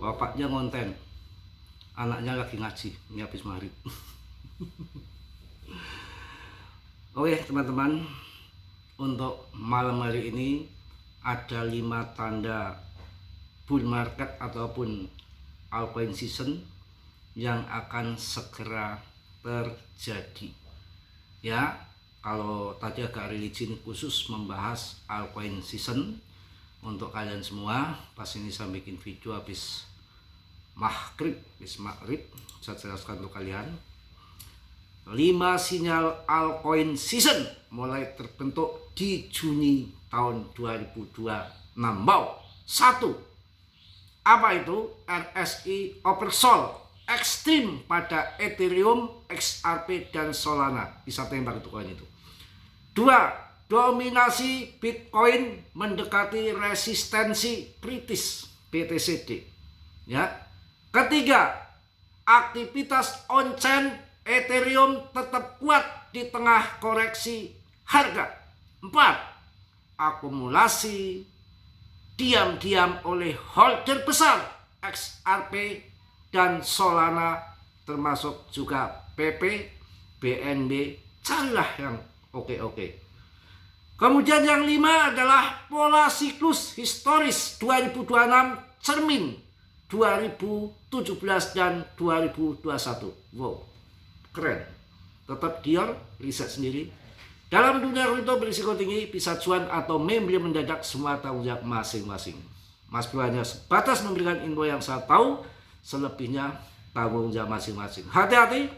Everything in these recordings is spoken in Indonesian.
Bapaknya ngonten, anaknya lagi ngaji, ini habis maghrib. Oke teman-teman, untuk malam hari ini ada 5 tanda bull market ataupun altcoin season yang akan segera terjadi. Ya, kalau tadi agak religi khusus membahas altcoin season untuk kalian semua, pas ini saya bikin video habis maghrib, saya jelaskan untuk kalian 5 sinyal altcoin season mulai terbentuk di Juni tahun 2026. 1. Apa itu? RSI oversold ekstrim pada Ethereum, XRP dan Solana. Bisa tembak itu koin itu. 2. Dominasi Bitcoin mendekati resistensi kritis BTCD. Ya. 3. Aktivitas on-chain Ethereum tetap kuat di tengah koreksi harga. 4. Akumulasi diam-diam oleh holder besar XRP dan Solana, termasuk juga PP, BNB. Carilah yang oke-oke. Kemudian yang 5 adalah pola siklus historis 2026 cermin 2017 dan 2021. Wow, keren. Tetap Dior, riset sendiri. Dalam dunia kripto berisiko tinggi, bisa cuan atau membeli mendadak, semua tanggung jawab masing-masing. Mas Bro hanya sebatas memberikan info yang saya tahu, selebihnya tanggung jawab masing-masing. Hati-hati,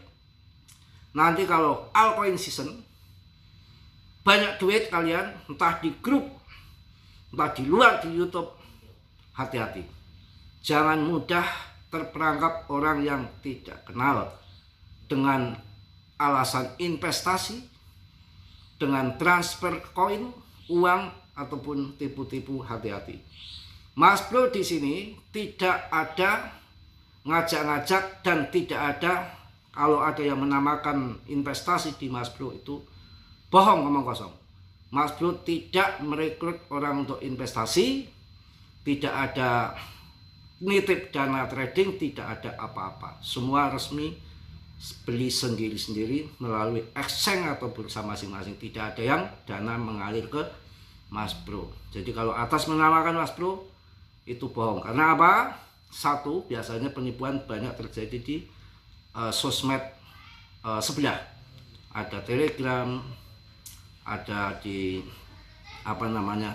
nanti kalau altcoin season, banyak duit kalian, entah di grup, entah di luar di YouTube, hati-hati. Jangan mudah terperangkap orang yang tidak kenal dengan alasan investasi, dengan transfer koin, uang ataupun tipu-tipu. Hati-hati. Mas Bro di sini tidak ada ngajak-ngajak dan tidak ada, kalau ada yang menamakan investasi di Mas Bro itu bohong, ngomong kosong. Mas Bro tidak merekrut orang untuk investasi, tidak ada nitip dana trading, tidak ada apa-apa. Semua resmi, beli sendiri-sendiri melalui exchange atau bursa masing-masing. Tidak ada yang dana mengalir ke Mas Bro. Jadi kalau atas menamakan Mas Bro itu bohong. Karena apa? 1, biasanya penipuan banyak terjadi di sosmed sebelah. Ada Telegram, ada di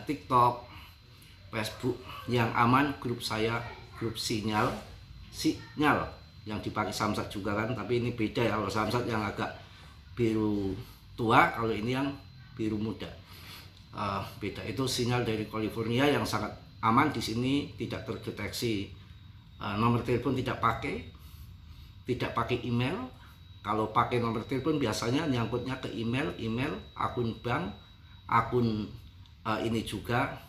TikTok, Facebook. Yang aman grup saya, grup sinyal yang dipakai Samsat juga kan, tapi ini beda ya. Kalau Samsat yang agak biru tua, kalau ini yang biru muda. Beda. Itu sinyal dari California yang sangat aman. Di sini tidak terdeteksi nomor telepon, tidak pakai email. Kalau pakai nomor telepon biasanya nyangkutnya ke email, akun bank, akun ini juga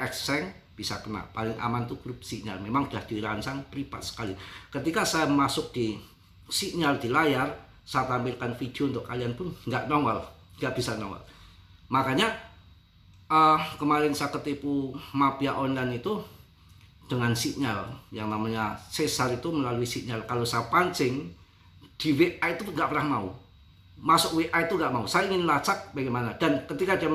exchange, bisa kena. Paling aman tuh grup sinyal. Memang sudah dirancang privat sekali. Ketika saya masuk di sinyal di layar, saya tampilkan video untuk kalian pun nggak nongol, nggak bisa nongol. Makanya kemarin saya ketipu mafia online itu dengan sinyal yang namanya Cesar, itu melalui sinyal. Kalau saya pancing di WA itu nggak pernah mau masuk, WA itu nggak mau. Saya ingin lacak bagaimana, dan ketika dia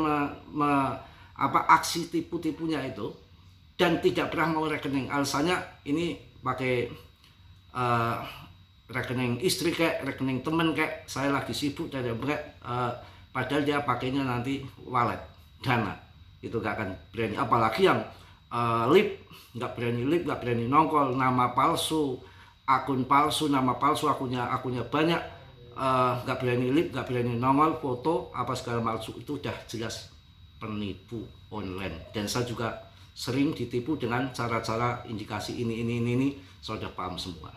aksi tipu-tipunya itu, dan tidak pernah mau rekening, alasannya ini pakai rekening istri kayak rekening temen kayak, saya lagi sibuk dan padahal dia pakainya nanti wallet dana, itu gak akan berani. Apalagi yang lip, nggak berani nongol, nama palsu, akun palsu, nama palsu, akunnya banyak, nggak berani lip, nggak berani nongol, foto apa segala palsu. Itu udah jelas penipu online. Dan saya juga sering ditipu dengan cara-cara indikasi ini, sudah paham semua.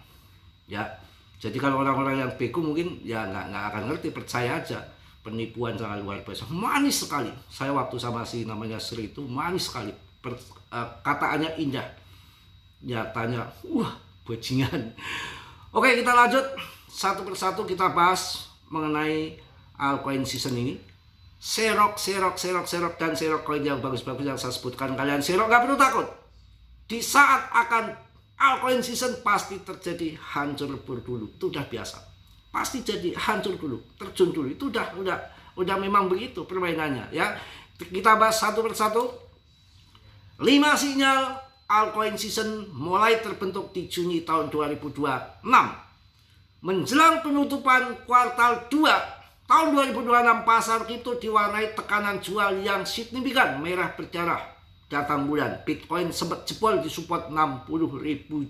Ya, jadi kalau orang-orang yang bego mungkin ya nggak akan ngerti, percaya aja. Penipuan sangat luar biasa, manis sekali. Saya waktu sama si namanya Sri itu manis sekali. Kataannya indah, nyatanya bajingan. Oke, kita lanjut satu persatu, kita bahas mengenai altcoin season ini. serok, dan serok koin yang bagus-bagus yang saya sebutkan. Kalian serok, nggak perlu takut. Di saat akan altcoin season pasti terjadi hancur lebur dulu. Itu udah biasa. Pasti jadi hancur dulu, terjun dulu. Itu udah memang begitu permainannya ya. Kita bahas satu persatu. 5 sinyal altcoin season mulai terbentuk di Juni tahun 2026. Menjelang penutupan kuartal 2 tahun 2026, pasar kripto diwarnai tekanan jual yang signifikan, merah berdarah. Datang bulan, Bitcoin sempat jebol di support $60.000.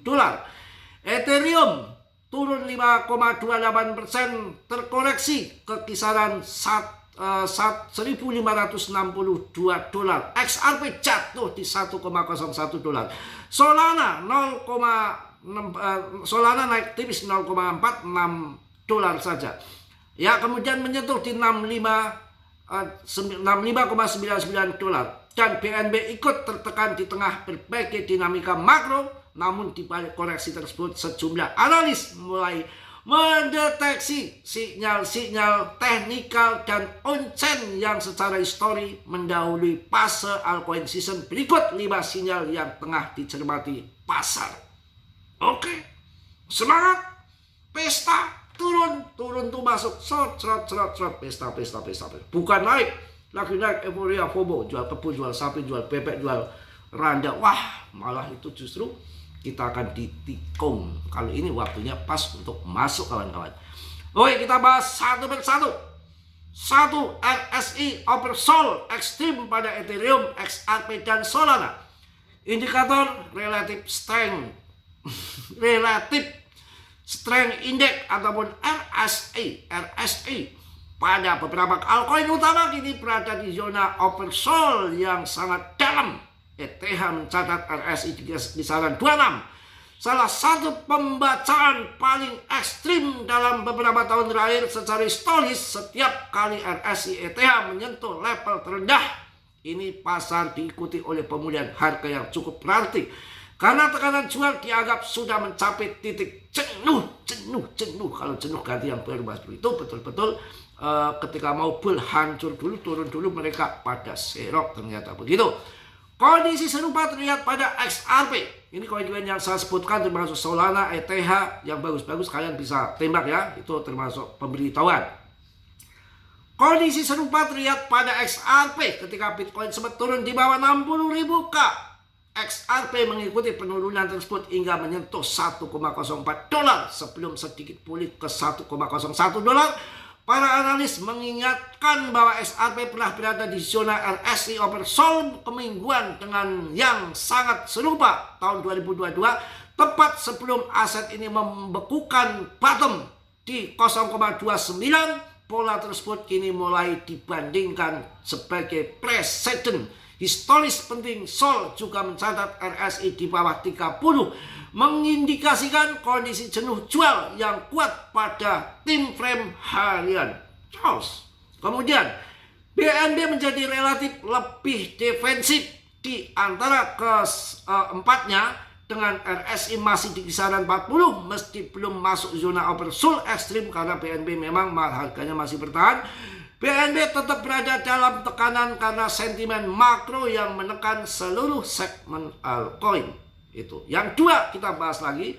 Ethereum turun 5,28%, terkoreksi ke kisaran $1.562. XRP jatuh di $1,01. Solana Solana naik tipis $0,46 saja. Ya, kemudian menyentuh di $65,99. Dan BNB ikut tertekan di tengah berbagai dinamika makro. Namun di balik koreksi tersebut, sejumlah analis mulai mendeteksi sinyal-sinyal teknikal dan on-chain yang secara histori mendahului fase altcoin season. Berikut 5 sinyal yang tengah dicermati pasar. Oke, semangat, pesta, turun tuh masuk, pesta. Bukan naik, lagi naik euforia FOMO, jual kebun, jual sapi, jual bebek, jual randa. Wah, malah itu justru kita akan ditikung. Kalau ini waktunya pas untuk masuk, kawan-kawan. Oke, kita bahas satu persatu. 1. RSI oversold ekstrim pada Ethereum, XRP, dan Solana. Indikator relative strength index ataupun RSI pada beberapa altcoin utama kini berada di zona oversold yang sangat dalam. ETH mencatat RSI di kisaran 26. Salah satu pembacaan paling ekstrim dalam beberapa tahun terakhir. Secara historis, setiap kali RSI ETH menyentuh level terendah, ini pasar diikuti oleh pemulihan harga yang cukup berarti. Karena tekanan jual dianggap sudah mencapai titik jenuh. Kalau jenuh ganti yang baru, mas. Itu betul-betul ketika mau bull hancur dulu, turun dulu, mereka pada serok, ternyata begitu. Kondisi serupa terlihat pada XRP. Ini koin-koin yang saya sebutkan termasuk Solana, ETH yang bagus-bagus, kalian bisa tembak ya. Itu termasuk pemberitahuan. Kondisi serupa terlihat pada XRP ketika Bitcoin sempat turun di bawah 60.000 K. XRP mengikuti penurunan tersebut hingga menyentuh $1,04 sebelum sedikit pulih ke $1,01. Para analis mengingatkan bahwa XRP pernah berada di zona RSI oversold kemingguan dengan yang sangat serupa tahun 2022, tepat sebelum aset ini membekukan bottom di 0,29. Pola tersebut kini mulai dibandingkan sebagai presiden historis penting. Sol juga mencatat RSI di bawah 30, mengindikasikan kondisi jenuh jual yang kuat pada tim frame harian. Kemudian BNB menjadi relatif lebih defensif di antara keempatnya, dengan RSI masih di kisaran 40 meski belum masuk zona oversold ekstrim karena BNB memang harganya masih bertahan. BNB tetap berada dalam tekanan karena sentimen makro yang menekan seluruh segmen altcoin. Itu. Yang 2 kita bahas lagi.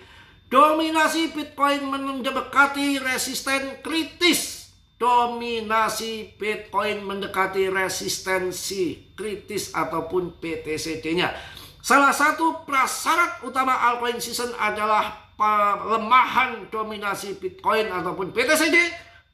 Dominasi Bitcoin mendekati resisten kritis. Dominasi Bitcoin mendekati resistensi kritis ataupun PTCD-nya. Salah satu prasyarat utama altcoin season adalah pelemahan dominasi Bitcoin ataupun BTCD.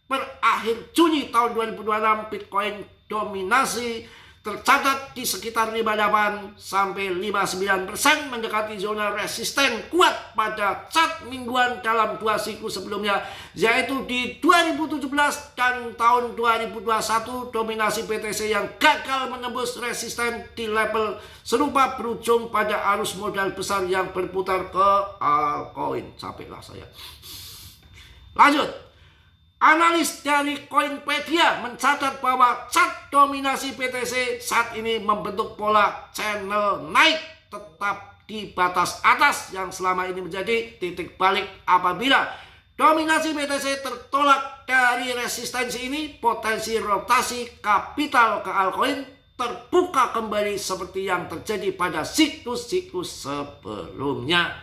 Per akhir Juni tahun 2026, Bitcoin dominasi tercatat di sekitar 58 sampai 59%, mendekati zona resisten kuat pada chart mingguan dalam 2 siklus sebelumnya, yaitu di 2017 dan tahun 2021. Dominasi BTC yang gagal menembus resisten di level serupa berujung pada arus modal besar yang berputar ke altcoin. Capeklah saya. Lanjut. Analis dari Coinpedia mencatat bahwa chart dominasi BTC saat ini membentuk pola channel naik tetap di batas atas yang selama ini menjadi titik balik apabila Dominasi BTC tertolak dari resistensi ini, potensi rotasi kapital ke altcoin terbuka kembali seperti yang terjadi pada siklus-siklus sebelumnya.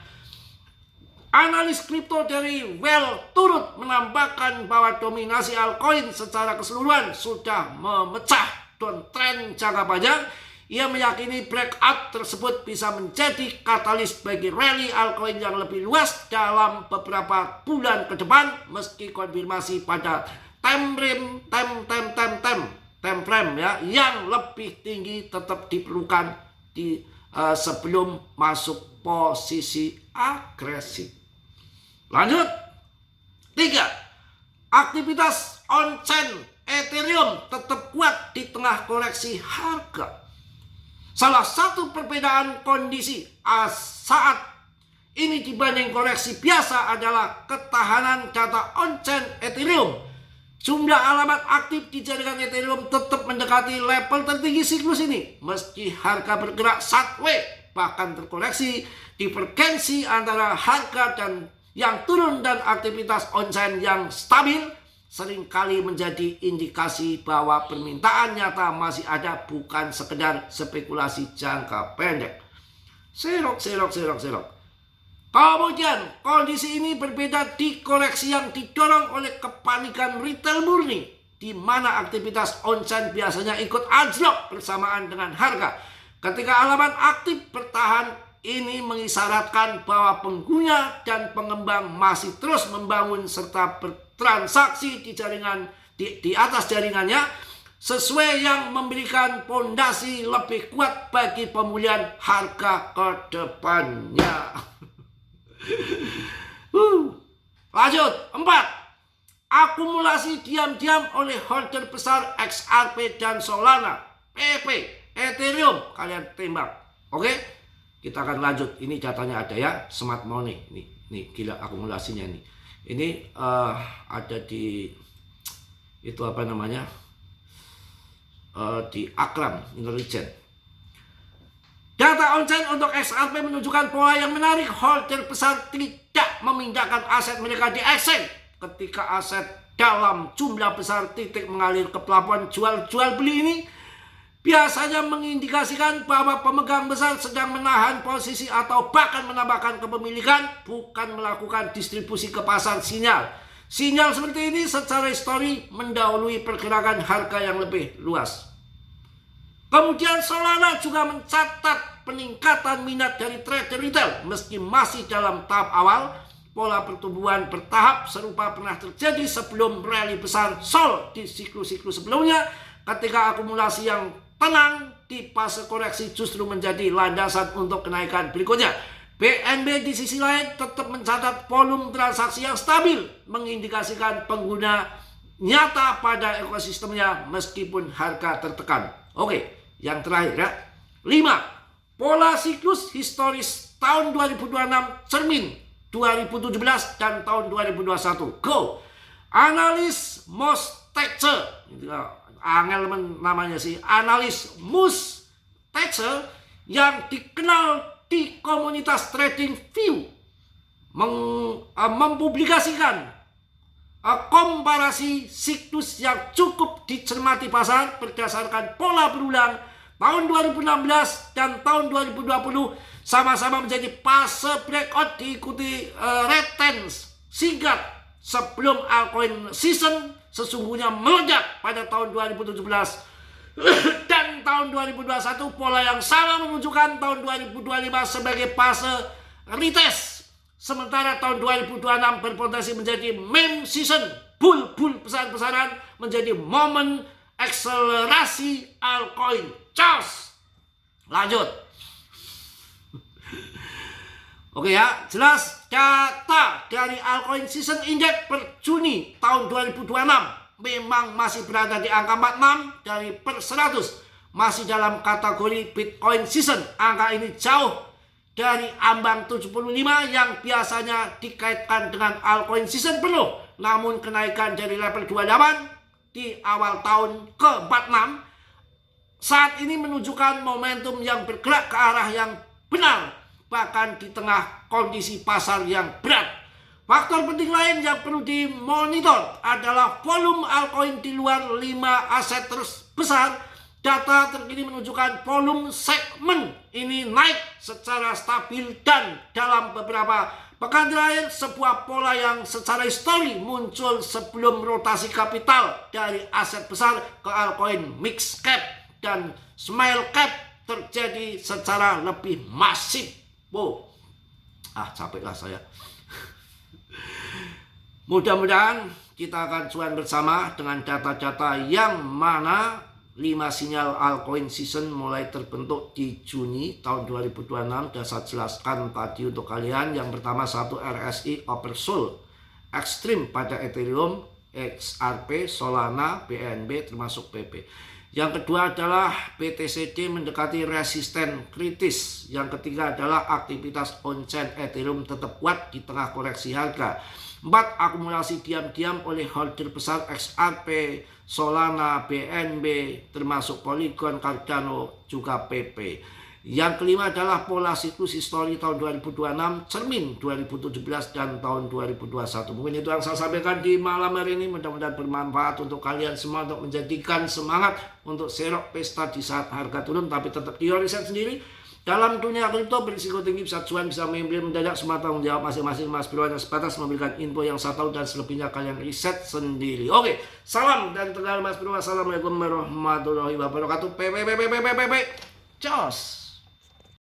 Analis kripto dari Well turut menambahkan bahwa dominasi altcoin secara keseluruhan sudah memecah downtrend jangka panjang. Ia meyakini breakout tersebut bisa menjadi katalis bagi rally altcoin yang lebih luas dalam beberapa bulan ke depan, meski konfirmasi pada time frame ya yang lebih tinggi tetap diperlukan sebelum masuk posisi agresif. Lanjut. 3. Aktivitas on-chain Ethereum tetap kuat di tengah koreksi harga. Salah satu perbedaan kondisi saat ini dibanding koreksi biasa adalah ketahanan data on-chain Ethereum. Jumlah alamat aktif di jaringan Ethereum tetap mendekati level tertinggi siklus ini. Meski harga bergerak sideways, bahkan terkoreksi, divergensi antara harga dan yang turun dan aktivitas on-chain yang stabil seringkali menjadi indikasi bahwa permintaan nyata masih ada, bukan sekedar spekulasi jangka pendek. Serok. Kemudian kondisi ini berbeda di koreksi yang didorong oleh kepanikan retail murni, di mana aktivitas on-chain biasanya ikut anjlok bersamaan dengan harga. Ketika alamat aktif bertahan, ini mengisyaratkan bahwa pengguna dan pengembang masih terus membangun serta bertransaksi di jaringan di atas jaringannya, sesuai yang memberikan fondasi lebih kuat bagi pemulihan harga ke depannya. Lanjut. 4. Akumulasi diam-diam oleh holder besar XRP dan Solana, PP, Ethereum, kalian tembak. Oke? Kita akan lanjut. Ini datanya ada ya, Smart Money. Nih gila akumulasinya nih. Ini ada di itu apa namanya? Di Akram Intelligent. Data on-chain untuk XRP menunjukkan pola yang menarik. Holder besar tidak memindahkan aset mereka di exchange ketika aset dalam jumlah besar titik mengalir ke pelabuhan jual beli ini. Biasanya mengindikasikan bahwa pemegang besar sedang menahan posisi atau bahkan menambahkan kepemilikan, bukan melakukan distribusi ke pasar sinyal. Sinyal seperti ini secara histori mendahului pergerakan harga yang lebih luas. Kemudian Solana juga mencatat peningkatan minat dari trader retail. Meski masih dalam tahap awal, pola pertumbuhan bertahap serupa pernah terjadi sebelum rally besar Sol di siklus-siklus sebelumnya, ketika akumulasi yang tenang di fase koreksi justru menjadi landasan untuk kenaikan berikutnya. BNB di sisi lain tetap mencatat volume transaksi yang stabil, mengindikasikan pengguna nyata pada ekosistemnya meskipun harga tertekan. Oke, yang terakhir ya. 5. Pola siklus historis tahun 2026 cermin 2017 dan tahun 2021. Go. Analis Mostetzer, angel namanya sih, analis Mostetzer yang dikenal di komunitas Trading View mempublikasikan komparasi siklus yang cukup dicermati pasar berdasarkan pola berulang tahun 2016 dan tahun 2020 sama-sama menjadi fase breakout diikuti returns singkat sebelum altcoin season sesungguhnya meledak pada tahun 2017 dan tahun 2021. Pola yang sama menunjukkan tahun 2025 sebagai fase retest, sementara tahun 2026 berpotensi menjadi meme season. Bull besar-besaran menjadi momen akselerasi altcoin. Charles, lanjut. Oke ya, jelas data dari altcoin season index per Juni tahun 2026 memang masih berada di angka 46 dari per 100. Masih dalam kategori Bitcoin season. Angka ini jauh dari ambang 75 yang biasanya dikaitkan dengan altcoin season penuh. Namun kenaikan dari level 28 di awal tahun ke 46 saat ini menunjukkan momentum yang bergerak ke arah yang benar, bahkan di tengah kondisi pasar yang berat. Faktor penting lain yang perlu dimonitor adalah volume altcoin di luar 5 aset terbesar. Data terkini menunjukkan volume segmen ini naik secara stabil dan dalam beberapa pekan terakhir sebuah pola yang secara histori muncul sebelum rotasi kapital dari aset besar ke altcoin mix cap dan small cap terjadi secara lebih masif. Wow. Capeklah saya. Mudah-mudahan kita akan cuan bersama dengan data-data yang mana 5 sinyal altcoin season mulai terbentuk di Juni tahun 2026 dan saya jelaskan tadi untuk kalian. Yang pertama, satu RSI oversold ekstrim pada Ethereum, XRP, Solana, BNB termasuk PP. Yang kedua adalah BTCD mendekati resisten kritis. Yang ketiga adalah aktivitas on-chain Ethereum tetap kuat di tengah koreksi harga. 4. Akumulasi diam-diam oleh holder besar XRP, Solana, BNB termasuk Polygon, Cardano, juga PP. Yang kelima adalah pola siklus histori tahun 2026, cermin 2017 dan tahun 2021. Mungkin itu yang saya sampaikan di malam hari ini. Mudah-mudahan bermanfaat untuk kalian semua untuk menjadikan semangat untuk serok pesta di saat harga turun, tapi tetap di riset sendiri. Dalam dunia kripto berisiko tinggi, bisa cuan, bisa mengambil mendadak, semua tanggung jawab masing-masing. Mas Bro hanya sebatas memberikan info yang saya tahu dan selebihnya kalian riset sendiri. Oke, salam dan tegal Mas Bro. Assalamualaikum warahmatullahi wabarakatuh. Cos.